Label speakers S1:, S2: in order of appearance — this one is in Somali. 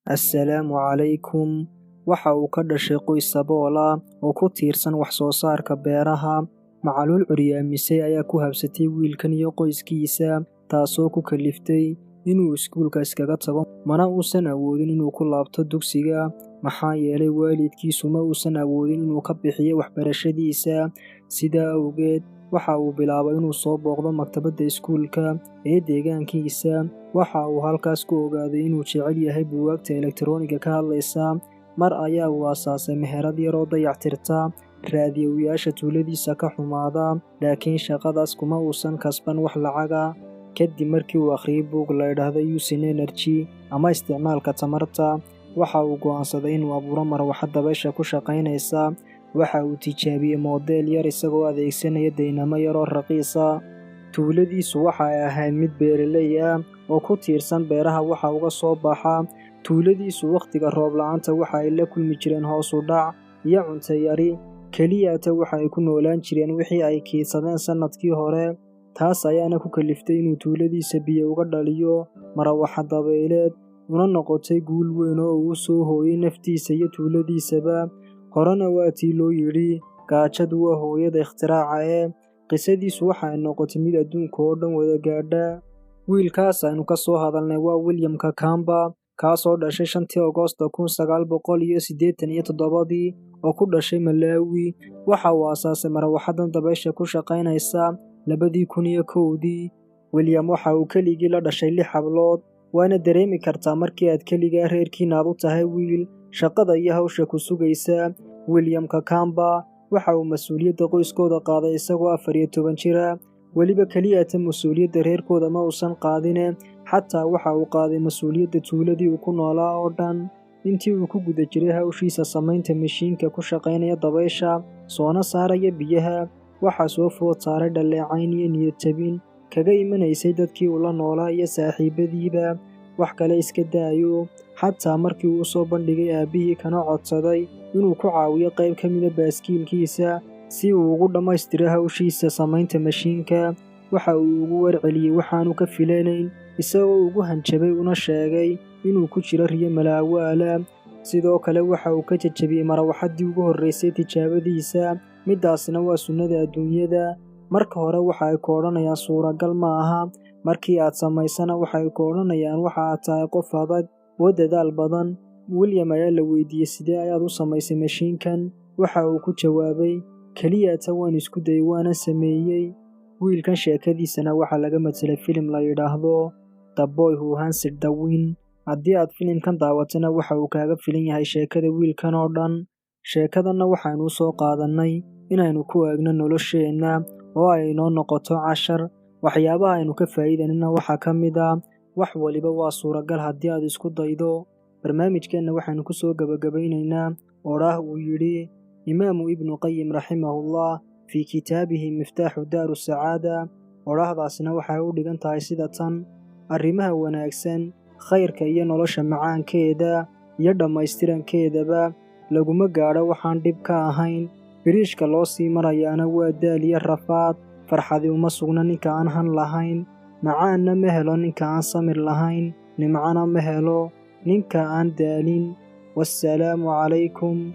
S1: Assalaamu calaykum. Waxa uu ka dhashay qoys sabool ah oo ku tiirsan wax soo saarka beeraha. Macaluul curyaamisay ayaa ku habsatay wiilkan iyo qoyskiisa, taasoo ku kaliftay inuu iskuulka iskaga tago, mana uusan awoodin inuu ku laabto dugsiga, maxaa yeelay waalidkiisu ma uusan awoodin inuu ka bixiyo waxbarashadiisa. Sidaa awgeed, waxa uu bilaabay inuu soo booqdo maktabadda iskuulka ee deegaankiisa. Waxa uu halkaas ku ogaaday inuu jecel yahay buugaagta elektarooniga ka hadlaysa. Mar ayaa uu aasaasay meherad yar oo dayactirta raadiyoyaasha tuuladiisa ka xumaada, laakiin shaqadaas kuma uusan kasban wax lacaga. Kadib markii uu akhriyay buug la yidhaahdo Using Energy ama isticmaalka tamarta, waxa uu go'aansaday inuu abuuro marawaxad dabaysha ku shaqaynaysa. Waxa uu tijaabiyey moodeel yar isagoo adeegsanaya daynamo yar oo raqiis ah. Tuuladiisu waxa ay ahayd mid beeraley ah oo ku tiirsan beeraha waxa uga soo baxa. Tuuladiisu wakhtiga roob la'aanta waxa ay la kulmi jireen hoos u dhac iyo cunto yari, keliyaata waxa ay ku noolaan jireen wixii ay kaydsadeen sannadkii hore. Taas ayaana ku kaliftay inuu tuuladiisa biyo uga dhaliyo marawaxad dabayleed, una noqotay guul weyn oo uu soo hooyay naftiisa iyo tuuladiisaba. Horena waa tii loo yidhi gaajadu waa hooyada ikhtiraacee. Qisadiisu waxa ay noqotay mid adduunka oo dhan wada gaadha. Wiilkaas aynu ka soo hadalnay waa William Kakamba, kaasoo dhashay 5 Agoosto 1987 oo ku dhashay Malawi. Waxa uu aasaasay marawaxaddan dabaysha ku shaqaynaysa 2001. William waxa uu keligii la dhashay 6 hablood, waana dareemi kartaa markii aad keligaa reerkiina aad u tahay wiil, shaqada iyo hawsha ku sugaysa. William Kakamba waxa uu mas'uuliyadda qoyskooda qaaday isagoo 14 jir ah. Weliba keliyaata mas'uuliyadda reerkooda ma uusan qaadine, xataa waxa uu qaaday mas'uuliyadda tuuladii uu ku noolaa oo dhan. Intii uu ku guda jiray hawshiisa samaynta mashiinka ku shaqaynaya dabaysha, soona saaraya biyaha, waxaa soo food saaray dhaleecayn iyo niyad jabin kaga imanaysay dadkii uu la noolaa iyo saaxiibadiiba. Wax kale iska daayo, xataa markii uu u soo bandhigay aabbihii kana codsaday inuu ku caawiyo qayb ka mida baaskiilkiisa si uu ugu dhammaystiro hawshiisa samaynta mashiinka, waxa uu ugu warceliyey waxaanu ka filanayn, isagoo ugu hanjabay una sheegay inuu ku jiro riyo malaawaala. Sidoo kale waxa uu ka jajabiyey marawaxaddii ugu horraysay tijaabadiisa. Middaasna waa sunnada adduunyada. Marka hore waxa ay ku odhanayaan suuragal ma aha, markii aad samaysana waxa ay ku odhanayaan waxa aad tahay qof adag oo dadaal badan. William ayaa la weydiiyey sidee ayaad u samaysay mashiinkan. Waxa uu ku jawaabay, keliyaata waan isku dayay waana sameeyey. Wiilkan sheekadiisana waxaa laga matelay filim la yidhaahdo The Boy Who Answered the Wind. Haddii aad filimkan daawatana waxa uu kaaga filan yahay sheekada wiilkan oo dhan. Sheekadanna waxaynu soo qaadannay inaynu ku eegno nolosheenna oo ay inoo noqoto cashar. Waxyaabaha aynu ka faa'iidaynana waxaa ka mid ah wax waliba waa suuragal haddii aad isku daydo. Barnaamijkeenna waxaynu ku soo gabagabaynaynaa odhaah uu yidhi Imaamu Ibnu Qayyim raximahullah fii kitaabihi Miftaaxu Daaru Sacaada. Odhaahdaasina waxay u dhigan tahay sida tan: arrimaha wanaagsan, khayrka iyo nolosha macaankeeda iyo dhammaystirankeedaba laguma gaadho waxaan dhib ka ahayn. Biriishka loo sii marayaana waa daal iyo rafaad. Farxadi uma sugna ninka aan han lahayn, macaanna ma helo ninka aan samir lahayn, nimcana ma helo ninka aan daalin. Wassalaamu calaykum.